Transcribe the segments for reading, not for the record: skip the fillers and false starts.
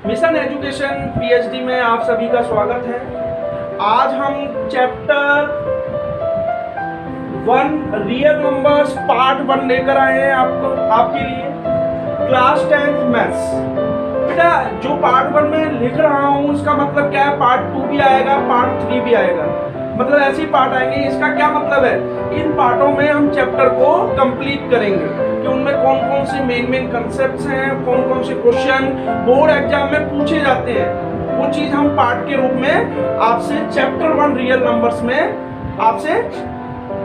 Mission education PhD में आप सभी का स्वागत है। आज हम चैप्टर 1 रियल नंबर्स पार्ट 1 लेकर आए हैं आपके लिए क्लास 10th मैथ्स। बेटा जो पार्ट 1 में लिख रहा हूँ इसका मतलब क्या है, पार्ट 2 भी आएगा, पार्ट 3 भी आएगा, मतलब ऐसे ही पार्ट आएंगे। इसका क्या मतलब है, इन पार्टों में हम चैप्टर को कंप्लीट करेंगे कि उनमें कौन कौन से मेन कंसेप्ट्स हैं, कौन कौन से क्वेश्चन बोर्ड एग्जाम में पूछे जाते हैं, वो चीज हम पार्ट के रूप में आपसे चैप्टर 1 रियल नंबर्स में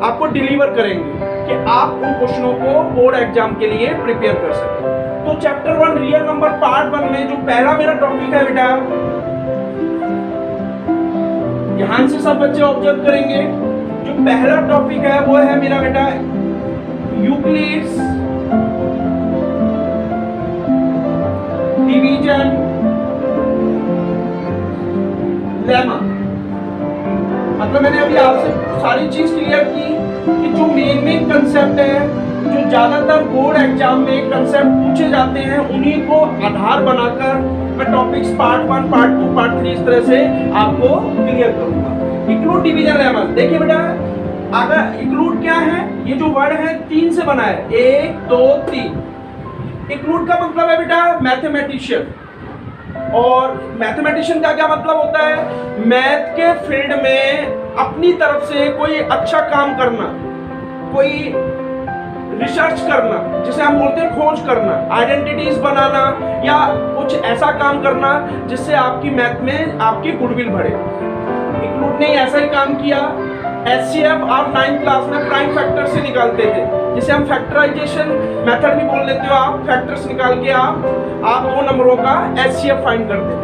आपको डिलीवर करेंगे कि आप उन क्वेश्चनों को बोर्ड एग्जाम के लिए प्रिपेयर कर सकें। तो चैप्टर 1 रियल नंबर पार्ट 1 में जो पहला मेरा टॉपिक है बेटा, ध्यान से सब बच्चे ऑब्जर्व करेंगे। जो पहला टॉपिक है वो है मेरा बेटा यूक्लिड्स डिवीजन लेमा। मतलब मैंने अभी आपसे सारी चीज क्लियर की कि जो मेन कंसेप्ट है, जो ज्यादातर बोर्ड एग्जाम में कंसेप्ट पूछे जाते हैं, उन्हीं को आधार बनाकर मैं टॉपिक्स पार्ट 1, पार्ट 2, पार्ट 3 इस तरह से आपको क्लियर करूंगा। इंक्लूड डिवीजन लेमा, देखिए बेटा अगर इंक्लूड क्या है, ये जो वर्ड है 3 से बना है, 1 2 3। इंक्लूड का मतलब है बेटा मैथमेटिशियन, और मैथमेटिशियन का क्या मतलब होता है, मैथ के फील्ड में अपनी तरफ से कोई अच्छा काम करना, कोई रिसर्च करना, जिसे हम बोलते हैं खोज करना, आइडेंटिटीज बनाना, या कुछ ऐसा काम करना जिससे आपकी मैथ में आपकी गुडविल बढ़े। इंक्लूड ने ऐसा ही काम किया। एचसीएफ आप 9th क्लास में प्राइम फैक्टर से निकालते थे, जिसे हम फैक्टराइजेशन मेथड भी बोल लेते हो। आप फैक्टर्स निकाल के आप 2 नंबरों का एचसीएफ फाइंड करते थे।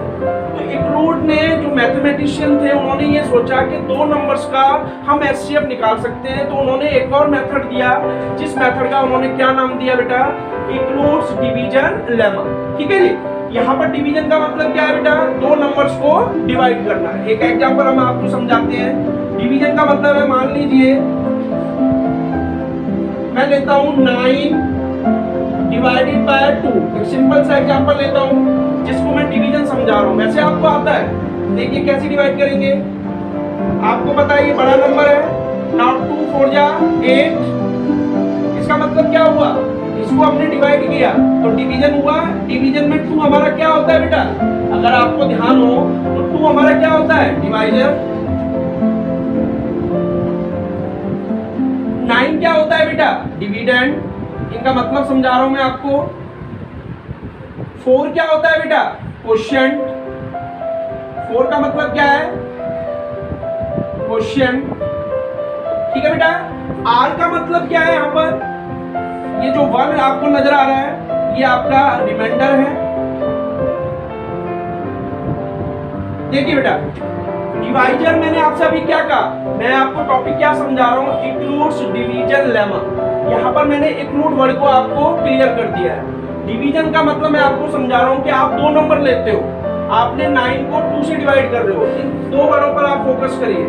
तो इंक्लूड ने जो मैथमेटिशियन थे उन्होंने ये सोचा कि 2 नंबर्स का हम एचसीएफ निकाल सकते हैं, तो उन्होंने एक और मेथड दिया, जिस मेथड का उन्होंने क्या नाम दिया बेटा, इंक्लूड्स डिवीजन लेमा। ठीक है जी। यहाँ पर डिवीजन का मतलब क्या है बेटा, 2 नंबर्स को डिवाइड करना है। एक एग्जांपल हम आपको समझाते हैं। डिवीजन का मतलब है, मान लीजिए मैं लेता हूं 9 डिवाइडेड बाय 2। एक सिंपल सा एग्जांपल लेता हूं जिसको मैं डिवीजन समझा रहा हूं। वैसे आपको आता है, देखिए कैसे डिवाइड करेंगे। आपको पता है ये बड़ा नंबर है, नाउ 2 4 जा 8। इसका मतलब क्या हुआ, इसको हमने डिवाइड किया तो डिवीजन हुआ। डिवीजन में 2 हमारा क्या होता है बेटा, अगर आपको ध्यान हो तो 2 हमारा क्या होता है, डिवाइजर। 9 क्या होता है बेटा, डिविडेंड। इनका मतलब समझा रहा हूं मैं आपको। 4 क्या होता है बेटा, क्वोशिएंट। 4 का मतलब क्या है, क्वोशिएंट। ठीक है बेटा। R का मतलब क्या है, यहां पर ये जो 1 आपको नजर आ रहा है ये आपका रिमाइंडर है। देखिए बेटा डिवाइजर मैंने आपसे अभी क्या कहा, मैं आपको टॉपिक क्या समझा रहा हूँ, इंक्लूड्स डिवीजन लेमा। यहाँ पर मैंने इंक्लूड वर्ड को आपको क्लियर कर दिया है। डिवीजन का मतलब मैं आपको समझा रहा हूँ कि आप 2 नंबर लेते हो, आपने 9 को 2 से डिवाइड कर रहे हो। इन 2 वर्डों पर आप फोकस करिए।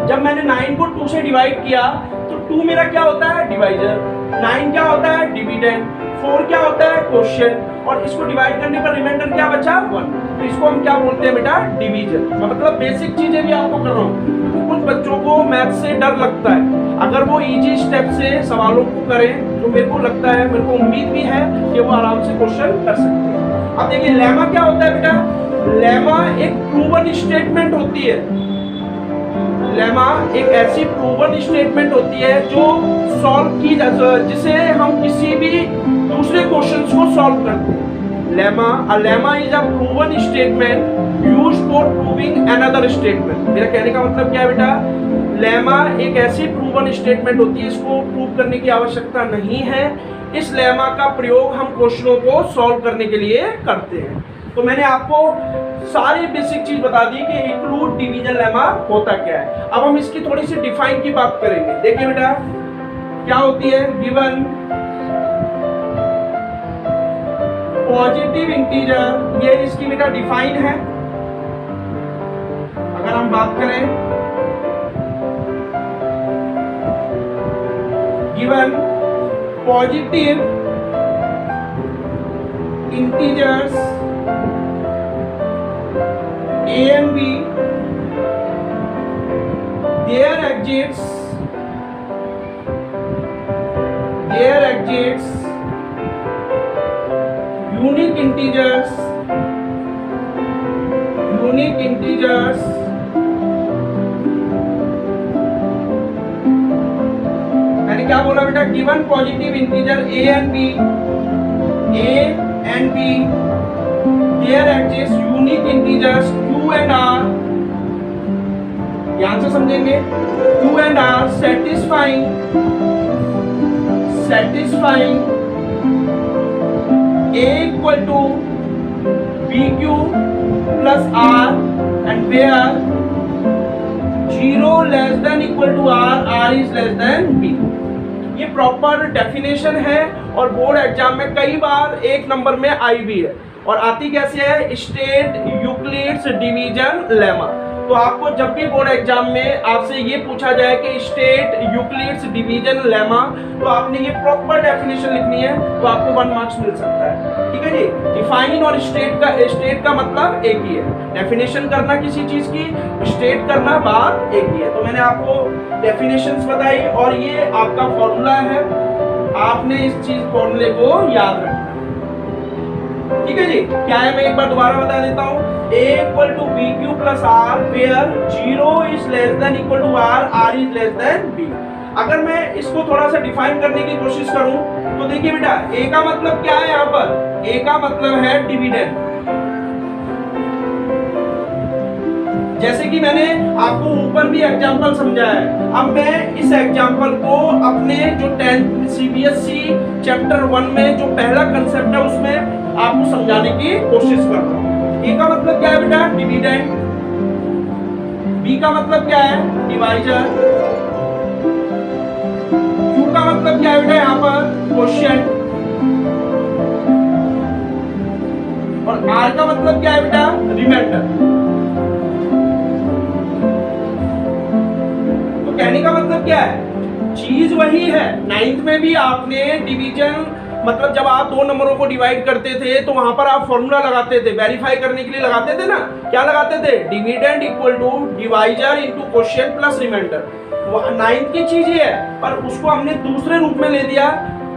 जब मैंने 9 को 2 से डिवाइड किया तो 2 मेरा क्या होता है, डिवाइजर। 9 क्या होता है, डिविडेंड। 4 क्या होता है, क्वोशिएंट। और इसको डिवाइड करने पर रिमाइंडर क्या बचा, 1। तो इसको हम क्या बोलते हैं बेटा, डिवीजन। मतलब बेसिक चीजें भी आपको कर रहा हूँ। कुछ बच्चों को मैथ से डर लगता है, अगर वो इजी स्टेप से सवालों को करें तो मेरे को लगता है, मेरे को उम्मीद भी है कि वो आराम से क्वेश्चन कर सकते हैं। अब देखिए लेमा क्या होता है बेटा, लेमा एक प्रूवन स्टेटमेंट होती है। लेमा एक ऐसी प्रूवन स्टेटमेंट होती है जो सॉल्व की जिसे हम किसी भी दूसरे क्वेश्चंस को सॉल्व करते हैं। Lemma is a proven statement used for proving another statement. मेरा कहने का मतलब क्या है बेटा, लेमा एक ऐसी प्रूवन स्टेटमेंट होती है, इसको प्रूव करने की आवश्यकता नहीं है। इस लेमा का प्रयोग हम क्वेश्चनों को सॉल्व करने के लिए करते हैं। तो मैंने आपको सारी बेसिक चीज बता दी कि इंक्लूड डिवीजन लेमा होता क्या है। अब हम इसकी थोड़ी सी डिफाइन की बात करेंगे। देखिए बेटा क्या होती है, गिवन पॉजिटिव इंटीजर, ये इसकी बेटा डिफाइन है। अगर हम बात करें given positive integers A and B, their exits unique integers मैंने क्या बोला बेटा, given positive integer a and b, their exits unique integers q and r, ध्यान से समझेंगे, q and r satisfying a equal to bq plus r and where 0 less than equal to r is less than b। ये proper definition है और board exam में कई बार एक number में आई भी है। और आती कैसे है, स्टेट यूक्लिड्स डिवीजन लेमा। तो आपको जब भी बोर्ड एग्जाम में आपसे ये पूछा जाए कि स्टेट यूक्लिड्स डिवीजन लेमा, तो आपने ये प्रॉपर डेफिनेशन लिखनी है, तो आपको 1 मार्क्स मिल सकता है। ठीक है जी। डिफाइन और स्टेट का मतलब एक ही है, डेफिनेशन करना किसी चीज की, स्टेट करना बात एक ही है। तो मैंने आपको डेफिनेशंस बताई और ये आपका फॉर्मूला है, आपने इस चीज फॉर्मूले को याद रखना। ठीक है जी। क्या है, मैं एक बार दोबारा बता देता हूँ, a equal to bq plus r where 0 is less than equal to r is less than b। अगर मैं इसको थोड़ा सा डिफाइन करने की कोशिश करूं तो देखिए बेटा, a का मतलब क्या है, यहाँ पर a का मतलब है डिविडेंड। जैसे कि मैंने आपको ऊपर भी एग्जांपल समझाया है, अब मैं इस एग्जांपल को अपने जो 10th CBSE चैप्टर 1 में जो पहला कंसेप्ट है उसमें आपको समझाने की कोशिश कर रहा हूँ। ए का मतलब क्या है बेटा, डिविडेंड। बी का मतलब क्या है, डिवाइजर। क्यू का मतलब क्या है बेटा, यहाँ पर क्वोशिएंट। और आर का मतलब क्या है बेटा, रिमाइंडर। तो कहने का मतलब क्या है, चीज वही है। 9th में भी आपने डिवीजन मतलब जब आप 2 नंबरों को डिवाइड करते थे तो वहां पर आप फॉर्मूला लगाते थे, वेरीफाई करने के लिए लगाते थे ना। क्या लगाते थे, dividend equal to divisor into quotient plus remainder. 9th की चीज ये है, पर उसको हमने दूसरे रूप में ले दिया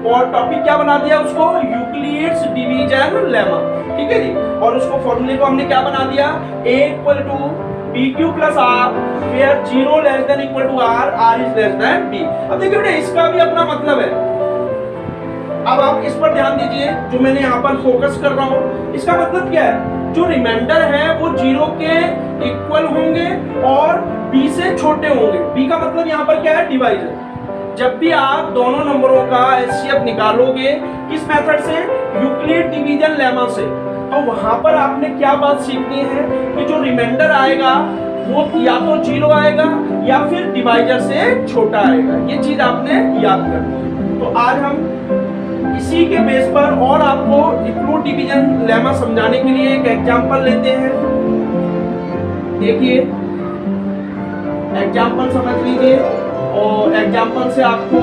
और टॉपिक क्या बना दिया उसको, यूक्लिड्स डिवीजन लेमा। ठीक है जी। और उसको फॉर्मूले को हमने क्या बना दिया, a equal to bq plus r where 0 less than equal to r is less than b। अब देखिए बेटा, इसका भी अपना मतलब है। अब आप इस पर ध्यान दीजिए, जो मैंने यहाँ पर फोकस कर रहा हूँ, इसका मतलब क्या है, जो रिमाइंडर है वो 0 के इक्वल होंगे और b से छोटे होंगे। b का मतलब यहाँ पर क्या है, डिवाइजर। जब भी आप दोनों नंबरों का एचसीएफ निकालोगे, किस मेथड से, यूक्लिड डिवीजन लेमा से, तो वहां पर आपने क्या बात सीखनी है कि जो रिमाइंडर आएगा वो या तो 0 आएगा या फिर डिवाइजर से छोटा आएगा। ये चीज आपने याद करनी है। तो आज हम इसी के बेस पर और आपको यूक्लिड डिवीजन लेमा समझाने के लिए एक एग्जांपल लेते हैं। देखिए, एग्जांपल समझ लीजिए और एग्जांपल से आपको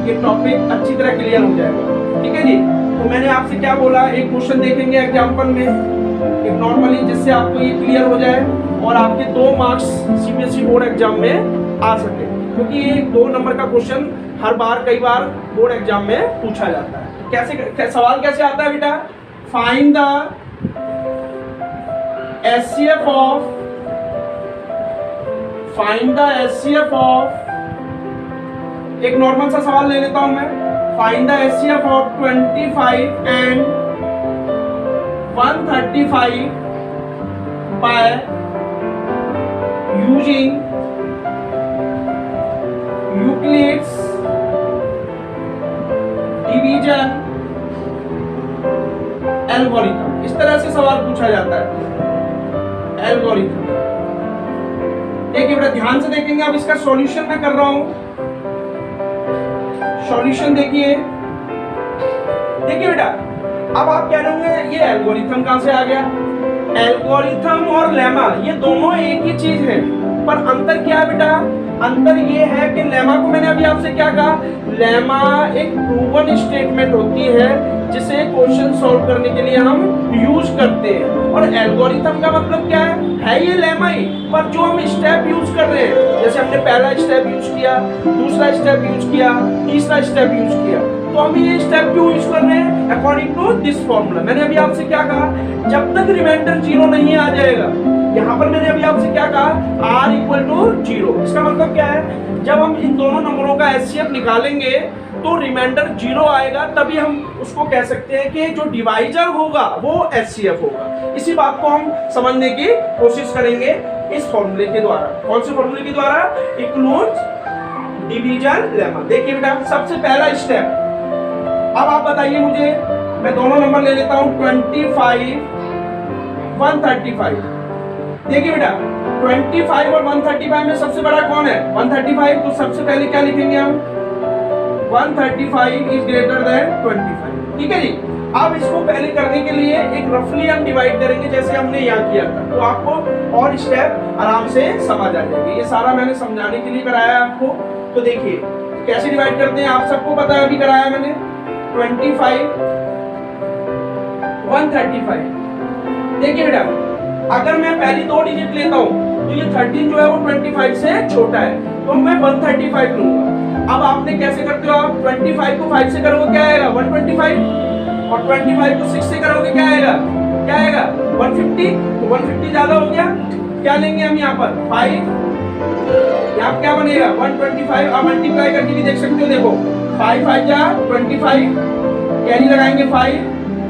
ये टॉपिक अच्छी तरह क्लियर हो जाएगा। ठीक है जी। तो मैंने आपसे क्या बोला, एक क्वेश्चन देखेंगे एग्जांपल में एक नॉर्मली, जिससे आपको ये क्लियर हो जाए और आपके 2 मार्क्स सीबीएसई बोर्ड एग्जाम में आ सके, क्योंकि ये 2 नंबर का क्वेश्चन हर बार कई बार बोर्ड एग्जाम में पूछा जाता है। कैसे सवाल कैसे आता है बेटा, फाइंड द एचसीएफ ऑफ, एक नॉर्मल सा सवाल ले लेता हूं मैं, find the HCF of 25 and 135 by using Euclid's division algorithm. इस तरह से सवाल पूछा जाता है, एल्गोरिथम। देखिए बेटा, ध्यान से देखेंगे। अब इसका सॉल्यूशन मैं कर रहा हूं, सॉल्यूशन देखिए बेटा। अब आप कह रहे होंगे ये एल्गोरिथम कहां से आ गया। एल्गोरिथम और लेमा ये दोनों एक ही चीज है, पर अंतर क्या है बेटा, अंतर ये है कि लेमा को मैंने अभी आपसे क्या कहा, लेमा एक प्रूवन स्टेटमेंट होती है जिसे क्वेश्चन सॉल्व करने के लिए हम यूज करते हैं। और एल्गोरिथम का मतलब क्या है ये लेमा ही, पर जो हम स्टेप यूज कर रहे हैं, जैसे हमने पहला स्टेप यूज किया, दूसरा स्टेप यूज किया, तीसरा स्टेप यूज किया, तो हम ये स्टेप क्यों यूज कर रहे हैं? According to this formula. मैंने अभी आपसे क्या कहा, जब तक रिमाइंडर 0 नहीं आ जाएगा, यहाँ पर मैंने अभी आपसे क्या कहा, r इक्वल टू 0। इसका मतलब क्या है, जब हम इन दोनों नंबरों का एचसीएफ निकालेंगे तो रिमाइंडर 0 आएगा, तभी हम उसको कह सकते हैं कि जो डिवाइजर होगा वो एचसीएफ होगा। इसी बात को हम समझने की कोशिश करेंगे इस फॉर्मूले के द्वारा। कौन से फॉर्मूले के द्वारा? इक्लूड डिवीजन लेमा। देखिए बेटा, सबसे पहला स्टेप, अब आप बताइए मुझे, मैं दोनों नंबर ले लेता हूं, 25 135। देखिए बेटा, 25 और 135 में सबसे बड़ा कौन है? 135। तो सबसे पहले क्या लिखेंगे हम? 135 इज ग्रेटर देन 25। ठीक है जी। अब इसको पहले करने के लिए एक रफली हम डिवाइड करेंगे, जैसे हमने यहाँ किया था, तो आपको और स्टेप आराम से समझ आ जाएंगे। ये सारा मैंने समझाने के लिए कराया आपको। तो देखिए कैसे डिवाइड करते हैं, आप सबको पता है, अभी कराया मैंने। 25 135। देखिए बेटा, अगर मैं पहली दो डिजिट लेता हूँ तो ये 13 जो है वो 25 से छोटा है, तो मैं 135 लूंगा। अब आपने कैसे करते हो, आप 25 को 5 से करोगे क्या आएगा? 125। और 25 को 6 से करोगे क्या आएगा? 150। तो 150 ज्यादा हो गया, क्या लेंगे हम यहाँ पर? 5। यहाँ क्या बनेगा? 125। अब मल्टीप्लाई करके भी देख सकते हो, देखो 5 5 जा 25, कैरी लगाएंगे 5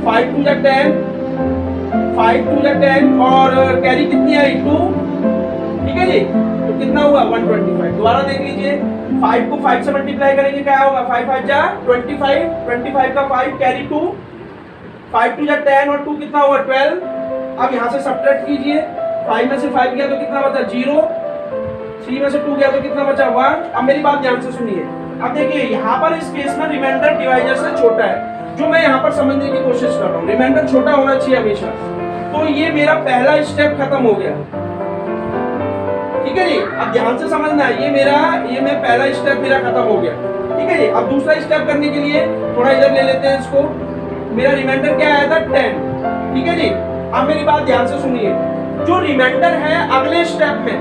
5 2 जा 10, 5 2 जा 10 और कैरी कितनी आई? 2। ठीक है जी, तो कितना हुआ? 125। दोबारा देख लीजिए, 5 को 5 से मल्टीप्लाई करेंगे क्या होगा? 5 5 जा 25, 25 का 5 कैरी 2, 5 2 जा 10 और 2 कितना हुआ? 12। अब यहाँ से सब्ट्रैक्ट कीजिए, 5 में से 5 गया तो कितना बचा? 0। 3 में से 2 गया तो कितना बचा? 1। अब मेरी बात ध्यान से सुनिए। अब देखिए यहाँ पर इस केस में रिमाइंडर डिवाइजर से छोटा है, जो मैं यहाँ पर समझने की कोशिश कर रहा हूँ। रिमाइंडर छोटा होना चाहिए हमेशा। तो ये मेरा पहला स्टेप खत्म हो गया। ठीक है जी, अब ध्यान से समझना है, ये मैं पहला स्टेप मेरा खत्म हो गया। ठीक है जी। अब दूसरा स्टेप करने के लिए थोड़ा इधर ले लेते हैं इसको। मेरा रिमाइंडर क्या आया था? 10। ठीक है जी। अब मेरी बात ध्यान से सुनिए, जो रिमाइंडर है अगले स्टेप में,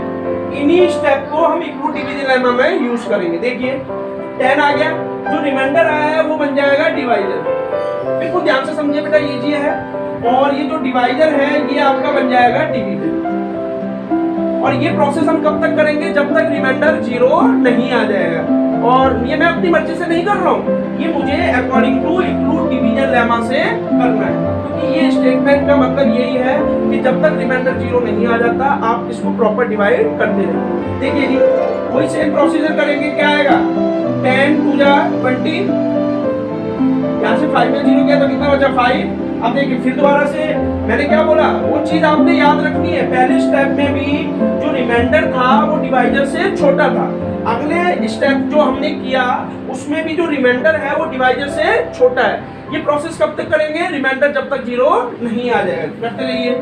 इन्हीं स्टेप को हम इक्वल डिवीजन लेमा में यूज करेंगे। देखिए 10 आ गया, जो रिमाइंडर आया है वो बन जाएगा डिवाइजर। बिल्कुल ध्यान से समझिए बेटा, ये है, और ये जो डिवाइजर है ये आपका बन जाएगा डिवीजन। और ये प्रोसेस हम कब तक करेंगे? जब तक रिमाइंडर 0 नहीं आ जाएगा। और ये मैं अपनी मर्जी से नहीं कर रहा हूँ, ये मुझे according to Euclid division lemma से करना है, क्योंकि ये स्टेटमेंट का मतलब यही है कि जब तक रिमाइंडर 0 नहीं आ जाता आप इसको प्रॉपर डिवाइड करते रहिए। देखिए जी, वही सेम प्रोसीजर करेंगे। क्या आएगा? 10 2 जा 20, यहाँ से 5 में 0 गया तो कितना बचा? 5। अब देखिए फिर दोबारा से मैंने क्या बोला, वो चीज आपने याद रखनी है। पहले स्टेप में भी जो रिमाइंडर था वो डिवाइजर से छोटा था। अगले स्टेप जो हमने किया उसमें भी जो रिमाइंडर है वो डिवाइजर से छोटा है। ये प्रोसेस कब तक करेंगे? रिमाइंडर जब तक 0 नहीं आ जाएगा। करते रहिए।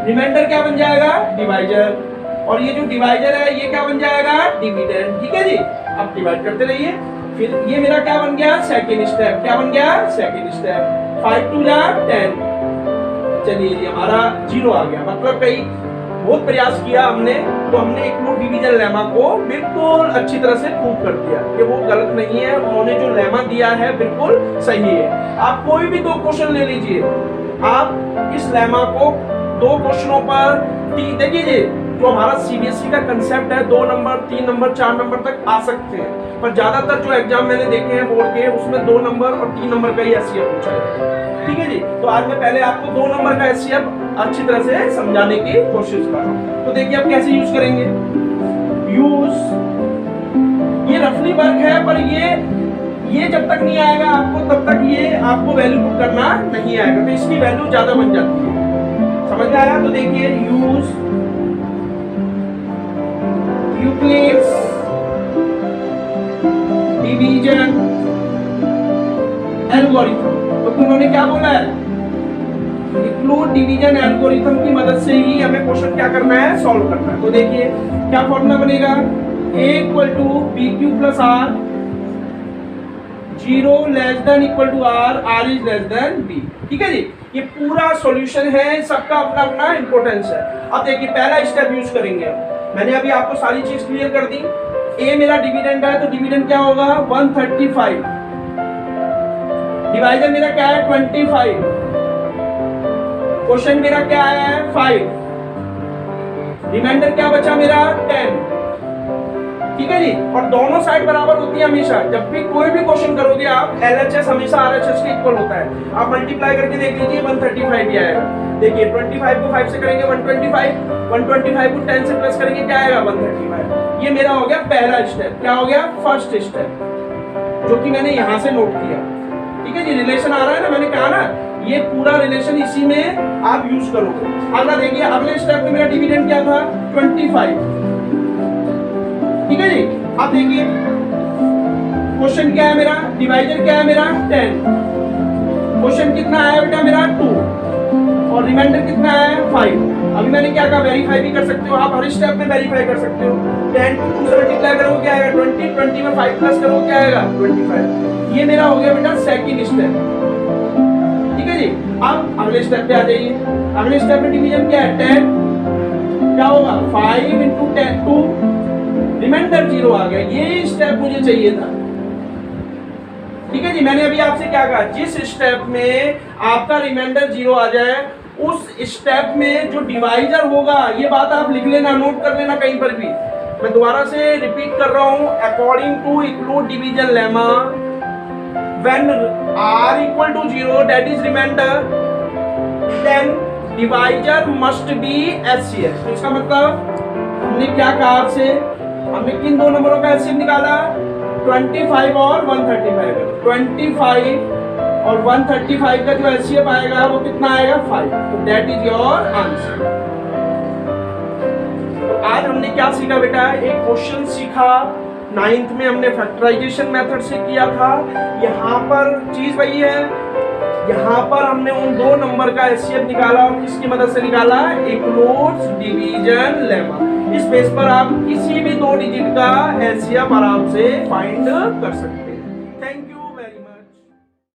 रिमाइंडर क्या बन जाएगा? डिवाइजर। और ये जो डिवाइजर है ये क्या बन जाएगा? डिविडेंड। ठीक है जी। अब डिवाइड करते रहिए। फिर ये मेरा क्या बन गया? Second step. क्या बन गया? Second step. 5 2 जा 10। चलिए जी, हमारा 0 आ गया। मतलब कई बहुत प्रयास किया हमने, तो हमने इक्वल डिवीजन लेमा को बिल्कुल अच्छी तरह से प्रूव कर दिया कि वो गलत नहीं है। उन्होंने जो लेमा दिया है बिल्कुल सही है। आप कोई भी 2 क्वेश्चन ले लीजिए, आप इस लेमा को 2 क्वेश्चनों पर देखिए जी, जो हमारा सीबीएसई का कंसेप्ट है 2 नंबर 3 नंबर 4 नंबर तक आ सकते हैं, पर ज्यादातर जो एग्जाम मैंने देखे हैं बोर्ड के, उसमें 2 नंबर और 3 नंबर का ही एचसीएफ पूछा है। ठीक है जी। तो आज मैं पहले आपको 2 नंबर का एचसीएफ अच्छी तरह से समझाने की कोशिश कर रहा हूँ। तो देखिए आप कैसे यूज करेंगे। यूज, ये रफली वर्क है, पर ये जब तक नहीं आएगा आपको, तब तक ये आपको वैल्यू पुट करना नहीं आएगा, तो इसकी वैल्यू ज्यादा बन जाती है। समझ में आया? तो देखिए यूज यूक्लिड्स डिवीजन एल्गोरिथम। तो उन्होंने क्या बोला है? इक्लूड डिवीजन एल्गोरिथम की मदद से ही हमें क्वेश्चन क्या करना है? सॉल्व करना है। तो देखिए क्या फॉर्मूला बनेगा? A = BQ + R 0 less than equal to r, r is less than b। ठीक है जी, ये पूरा सॉल्यूशन है, सबका अपना अपना इंपॉर्टेंस है। अब देखिए पहला स्टेप यूज करेंगे हम। मैंने अभी आपको सारी चीज क्लियर कर दी। a मेरा डिविडेंड है, तो डिविडेंड क्या होगा 135, डिवाइजर मेरा क्या है 25, क्वेश्चन मेरा क्या है 5, रिमाइंडर क्या बचा मेरा 10। ठीक है जी, और दोनों साइड बराबर होती है हमेशा। जब भी कोई भी क्वेश्चन करोगे आप, LHS हमेशा RHS के इक्वल होता है। आप मल्टीप्लाई करके देख लीजिए 135 ही आएगा। देखिए 25 को 5 से करेंगे 125, 125 को 10 से प्लस करेंगे क्या आएगा 135। ये मेरा हो गया पहला स्टेप। क्या हो गया फर्स्ट स्टेप, जो कि मैंने यहाँ से नोट किया। ठीक है जी, रिलेशन आ रहा है ना, मैंने कहा ना ये पूरा रिलेशन इसी में आप यूज करोगे। अगला देखिए, अगले स्टेप में मेरा डिविडेंड क्या था 25। ठीक है जी, अब देखिए क्वेश्चन क्या है मेरा, डिवाइजर क्या है मेरा 10, क्वेश्चन कितना आया बेटा मेरा 2, और रिमाइंडर कितना है 5। अभी मैंने क्या कहा, वेरीफाई भी कर सकते हो आप, हर स्टेप में वेरीफाई कर सकते हो। 10 को 2 से मल्टीप्लाई करोगे क्या आएगा 20, 20 में 5 प्लस करोगे क्या आएगा 25। ये मेरा हो गया बेटा सेकंड स्टेप। ठीक है जी, अब अगले स्टेप पे आ जाइए। अगले स्टेप में डिवीजन क्या है 10, क्या होगा 5 इंटू 10 2, रिमाइंडर 0 आ गया। ये स्टेप मुझे चाहिए था। ठीक है जी, मैंने अभी आपसे क्या कहा, जिस स्टेप में आपका रिमाइंडर 0 आ जाए, उस स्टेप में जो डिवाइजर होगा, ये बात आप लिख लेना, नोट कर लेना कहीं पर भी। मैं दोबारा से रिपीट कर रहा हूं, according to Euclid division lemma, when r equal to 0 that is remainder, then divisor must be HCF। इसका मतलब हमने क्या कहा आपसे, हमने किन दो नंबरों का एलसीएम निकाला 25 और 135। 25 और 135 का जो एलसीएम आएगा वो कितना आएगा 5। तो दैट इज योर आंसर। तो आज हमने क्या सीखा बेटा, एक क्वेश्चन सीखा 9th में हमने फैक्टराइजेशन मेथड से किया था। यहाँ पर चीज वही है, यहाँ पर हमने उन दो नंबर का एचसीएफ निकाला, और किसकी मदद से निकाला, इक्लूड्स डिवीजन लेमा। इस बेस पर आप किसी भी दो डिजिट का एचसीएफ आराम से फाइंड कर सकते हैं।